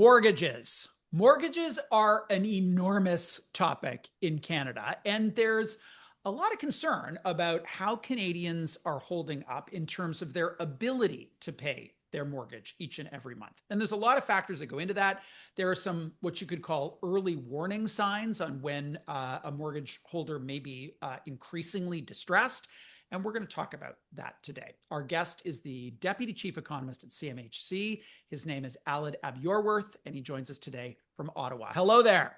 Mortgages. Mortgages are an enormous topic in Canada, and there's a lot of concern about how Canadians are holding up in terms of their ability to pay their mortgage each and every month. And there's a lot of factors that go into that. There are some what you could call early warning signs on when a mortgage holder may be increasingly distressed. And we're going to talk about that today. Our guest is the Deputy Chief Economist at CMHC. His name is Aled Iorwerth, and he joins us today from Ottawa. Hello there.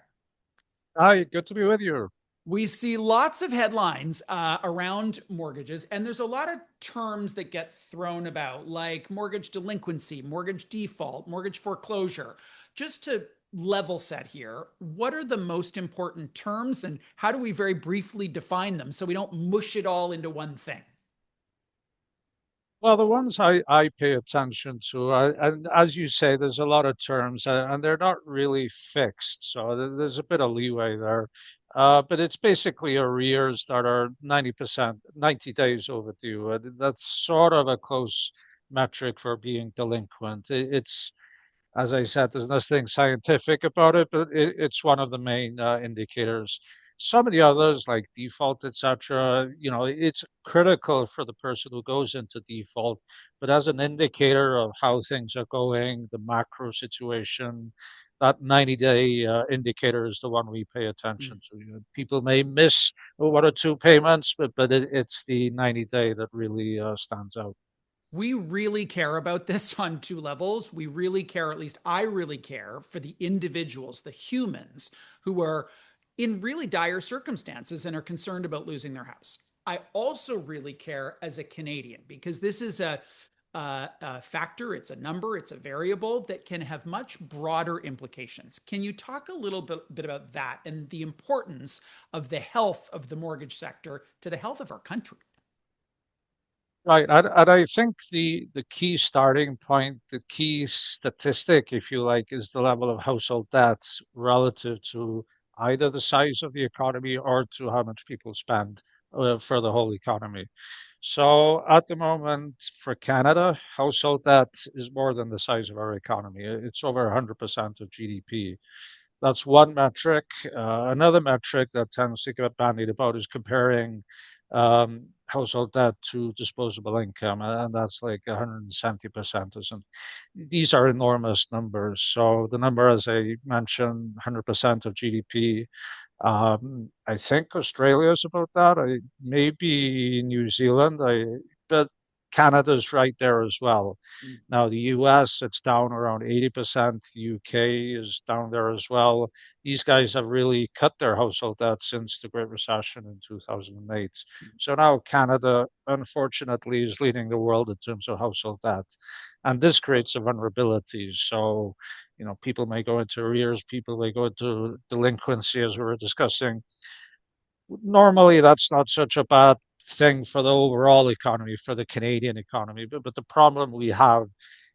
Hi, good to be with you. We see lots of headlines around mortgages, and there's a lot of terms that get thrown about, like mortgage delinquency, mortgage default, mortgage foreclosure. Just to level set here, what are the most important terms, and how do we very briefly define them so we don't mush it all into one thing? Well, the ones I pay attention to, and as you say, there's a lot of terms, and they're not really fixed, so there's a bit of leeway there. But it's basically arrears that are 90%, 90 days overdue. That's sort of a close metric for being delinquent. It's, as I said, there's nothing scientific about it, but it's one of the main indicators. Some of the others, like default, etc., it's critical for the person who goes into default, but as an indicator of how things are going, the macro situation, that 90-day indicator is the one we pay attention to. People may miss one or two payments, but it's the 90-day that really stands out. We really care about this on two levels. We really care, at least I really care, for the individuals, the humans who are in really dire circumstances and are concerned about losing their house. I also really care as a Canadian because this is a factor, it's a number, it's a variable that can have much broader implications. Can you talk a little bit about that and the importance of the health of the mortgage sector to the health of our country? Right, and I think the key starting point, the key statistic, if you like, is the level of household debts relative to either the size of the economy or to how much people spend for the whole economy. So at the moment, for Canada, household debt is more than the size of our economy. It's over 100% of GDP. That's one metric. Another metric that tends to get bandied about is comparing household debt to disposable income, and that's like 170%. Isn't These are enormous numbers. So the number, as I mentioned, 100% of GDP. I think Australia is about that. Maybe New Zealand. But Canada's right there as well. Mm. Now the US, it's down around 80%. The UK is down there as well. These guys have really cut their household debt since the Great Recession in 2008. So now Canada, unfortunately, is leading the world in terms of household debt. And this creates a vulnerability. So people may go into arrears, people may go into delinquency, as we were discussing. Normally, that's not such a bad thing for the overall economy, for the Canadian economy. But the problem we have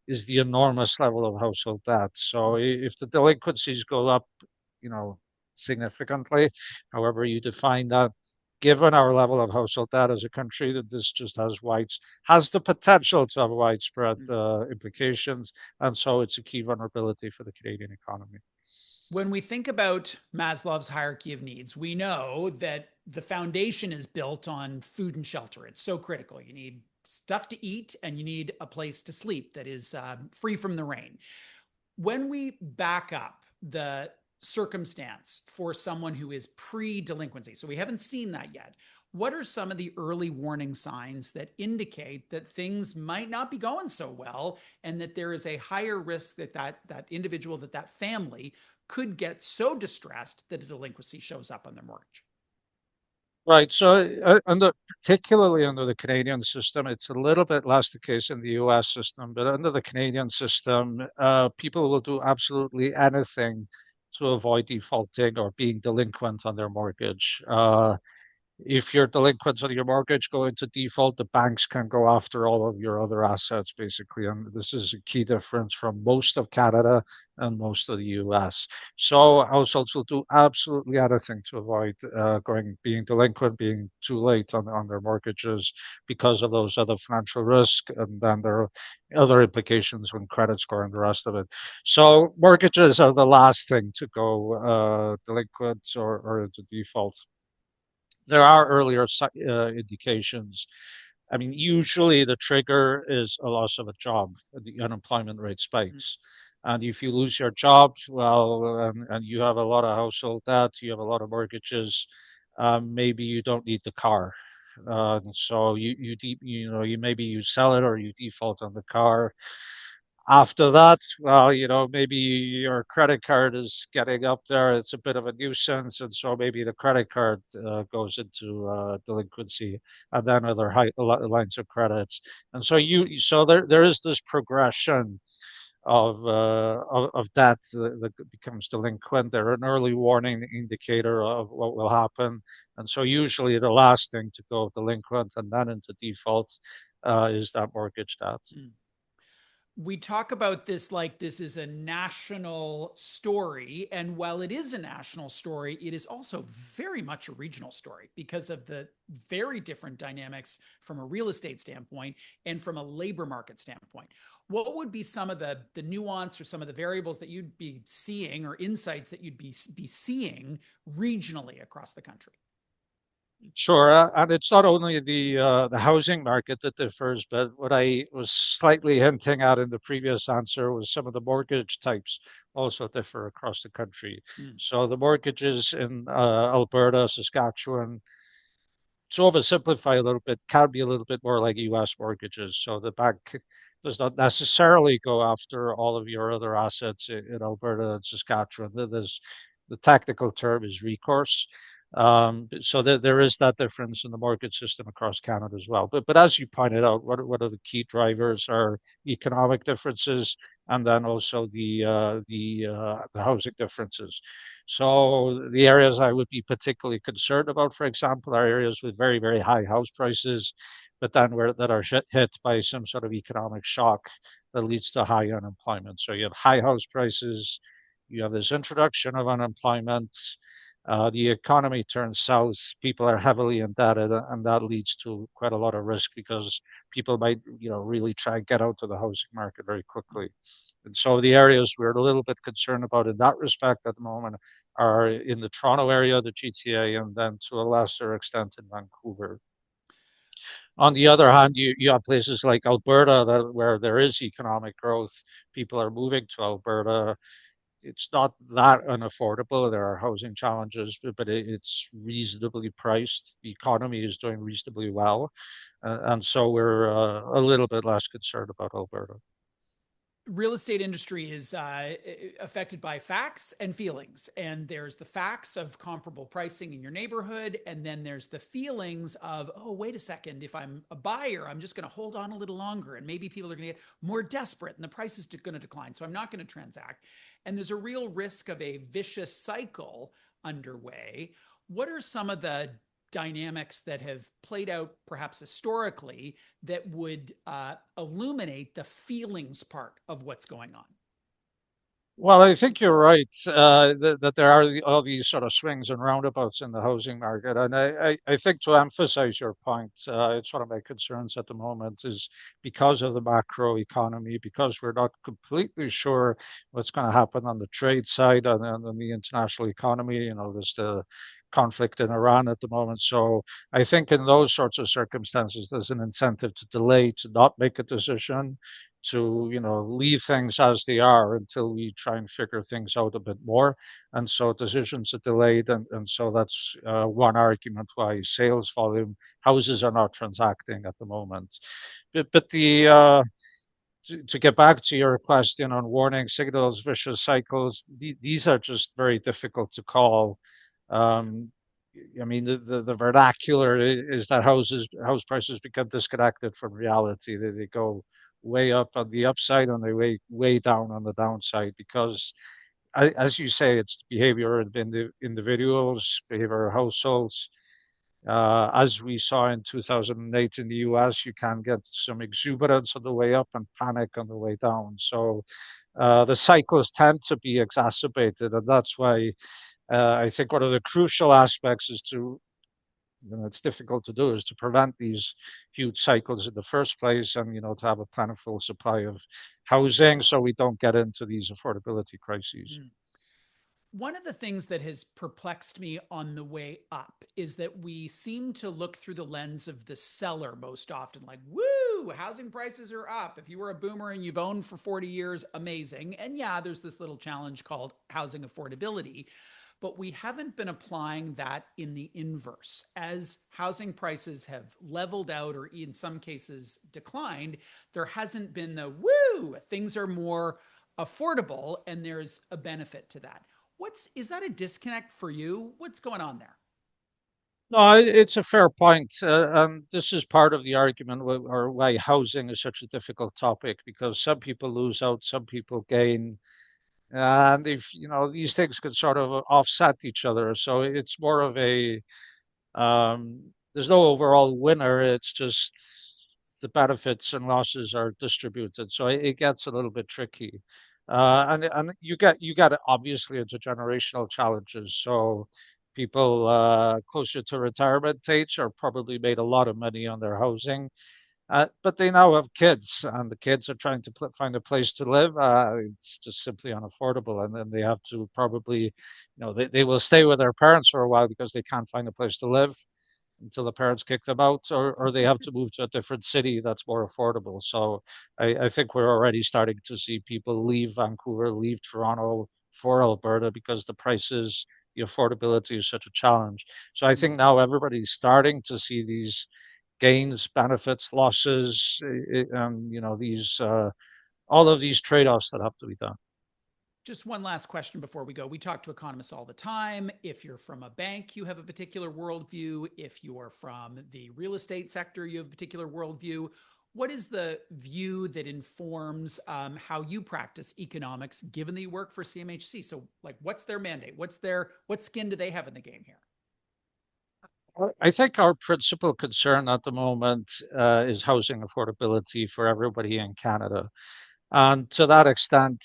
is the enormous level of household debt. So if the delinquencies go up, you know, significantly, however you define that, given our level of household debt as a country, that this just has the potential to have widespread implications, and so it's a key vulnerability for the Canadian economy. When we think about Maslow's hierarchy of needs, we know that the foundation is built on food and shelter. It's so critical. You need stuff to eat and you need a place to sleep that is free from the rain. When we back up the circumstance for someone who is pre delinquency, so we haven't seen that yet, what are some of the early warning signs that indicate that things might not be going so well and that there is a higher risk that that individual, that family could get so distressed that a delinquency shows up on their mortgage? Right. So, particularly under the Canadian system, it's a little bit less the case in the US system, but under the Canadian system, people will do absolutely anything to avoid defaulting or being delinquent on their mortgage. if you're delinquent on your mortgage, go into default, the banks can go after all of your other assets, basically. And this is a key difference from most of Canada and most of the US. So households will do absolutely anything to avoid being delinquent, being too late on their mortgages because of those other financial risks. And then there are other implications when credit score and the rest of it. So mortgages are the last thing to go delinquent or into default. There are earlier indications. I mean, usually the trigger is a loss of a job. The unemployment rate Mm. spikes. And if you lose your job, well, and you have a lot of household debt, you have a lot of mortgages, maybe you don't need the car. So you maybe you sell it or you default on the car. After that, well, maybe your credit card is getting up there. It's a bit of a nuisance, and so maybe the credit card goes into delinquency, and then other lines of credits. And so there is this progression of debt that becomes delinquent. They're an early warning indicator of what will happen, and so usually the last thing to go delinquent and then into default is that mortgage debt. Mm. We talk about this like this is a national story. And while it is a national story, it is also very much a regional story because of the very different dynamics from a real estate standpoint and from a labor market standpoint. What would be some of the nuance or some of the variables that you'd be seeing or insights that you'd be seeing regionally across the country? Sure, and it's not only the housing market that differs, but what I was slightly hinting at in the previous answer was some of the mortgage types also differ across the country. Mm. So the mortgages in Alberta, Saskatchewan, to oversimplify a little bit, can be a little bit more like US mortgages. So the bank does not necessarily go after all of your other assets in Alberta and Saskatchewan. The technical term is recourse. So there is that difference in the mortgage system across Canada as well. But as you pointed out, what are the key drivers are economic differences and then also the housing differences. So the areas I would be particularly concerned about, for example, are areas with very, very high house prices, but then that are hit by some sort of economic shock that leads to high unemployment. So you have high house prices, you have this introduction of unemployment, the economy turns south, people are heavily indebted, and that leads to quite a lot of risk because people might, really try and get out of the housing market very quickly. And so the areas we're a little bit concerned about in that respect at the moment are in the Toronto area, the GTA, and then to a lesser extent in Vancouver. On the other hand, you have places like Alberta where there is economic growth. People are moving to Alberta. It's not that unaffordable. There are housing challenges, but it's reasonably priced. The economy is doing reasonably well. And so we're a little bit less concerned about Alberta. Real estate industry is affected by facts and feelings, and there's the facts of comparable pricing in your neighborhood, and then there's the feelings of, oh, wait a second, if I'm a buyer, I'm just going to hold on a little longer, and maybe people are going to get more desperate and the price is going to decline, so I'm not going to transact. And there's a real risk of a vicious cycle underway. What are some of the dynamics that have played out perhaps historically that would illuminate the feelings part of what's going on? Well, I think you're right that there are all these sort of swings and roundabouts in the housing market. And I think to emphasize your point, it's one of my concerns at the moment is because of the macro economy, because we're not completely sure what's going to happen on the trade side and on the international economy. There's the conflict in Iran at the moment. So I think in those sorts of circumstances, there's an incentive to delay, to not make a decision, to leave things as they are until we try and figure things out a bit more. And so decisions are delayed, and so that's one argument why sales volume houses are not transacting at the moment. But the to get back to your question on warning signals, vicious cycles, these are just very difficult to call. Um, I mean, the vernacular is that house prices become disconnected from reality. They go way up on the upside and they way down on the downside because, as you say, it's the behavior of individuals, behavior of households. As we saw in 2008 in the US, you can get some exuberance on the way up and panic on the way down. So the cycles tend to be exacerbated, and that's why I think one of the crucial aspects is to, it's difficult to do, is to prevent these huge cycles in the first place, and to have a plentiful supply of housing so we don't get into these affordability crises. Mm. One of the things that has perplexed me on the way up is that we seem to look through the lens of the seller most often, like, woo, housing prices are up. If you were a boomer and you've owned for 40 years, amazing. And yeah, there's this little challenge called housing affordability, but we haven't been applying that in the inverse. As housing prices have leveled out or in some cases declined, there hasn't been the woo, things are more affordable and there's a benefit to that. Is that a disconnect for you? What's going on there? No, it's a fair point. This is part of the argument or why housing is such a difficult topic, because some people lose out, some people gain. And if, these things can sort of offset each other. So it's more of there's no overall winner. It's just the benefits and losses are distributed. So it gets a little bit tricky. And you get obviously intergenerational challenges. So people closer to retirement age are probably made a lot of money on their housing, but they now have kids, and the kids are trying to find a place to live. It's just simply unaffordable, and then they have to probably, they will stay with their parents for a while because they can't find a place to live until the parents kick them out, or they have to move to a different city that's more affordable. So I think we're already starting to see people leave Vancouver, leave Toronto for Alberta because the affordability is such a challenge. So I think Mm. now everybody's starting to see these gains, benefits, losses, these all of these trade-offs that have to be done. Just one last question before we go. We talk to economists all the time. If you're from a bank, you have a particular worldview. If you're from the real estate sector, you have a particular worldview. What is the view that informs how you practice economics, given that you work for CMHC? So, like, what's their mandate? What skin do they have in the game here? I think our principal concern at the moment is housing affordability for everybody in Canada. And to that extent,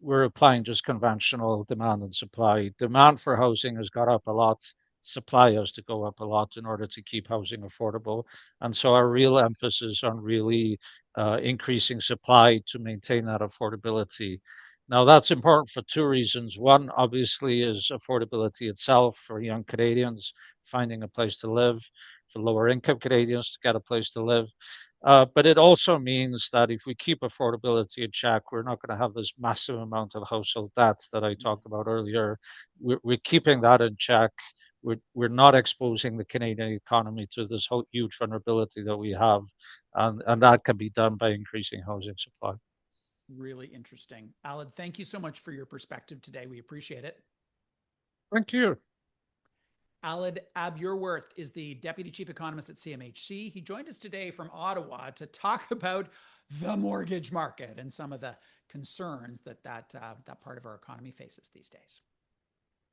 we're applying just conventional demand and supply. Demand for housing has got up a lot. Supply has to go up a lot in order to keep housing affordable. And so our real emphasis on really increasing supply to maintain that affordability. Now, that's important for two reasons. One, obviously, is affordability itself for young Canadians, finding a place to live, for lower income Canadians to get a place to live. But it also means that if we keep affordability in check, we're not going to have this massive amount of household debt that I talked about earlier. We're keeping that in check. We're not exposing the Canadian economy to this whole huge vulnerability that we have, and that can be done by increasing housing supply. Really interesting. Alad, thank you so much for your perspective today. We appreciate it. Thank you. Alad Iorwerth is the Deputy Chief Economist at CMHC. He joined us today from Ottawa to talk about the mortgage market and some of the concerns that part of our economy faces these days.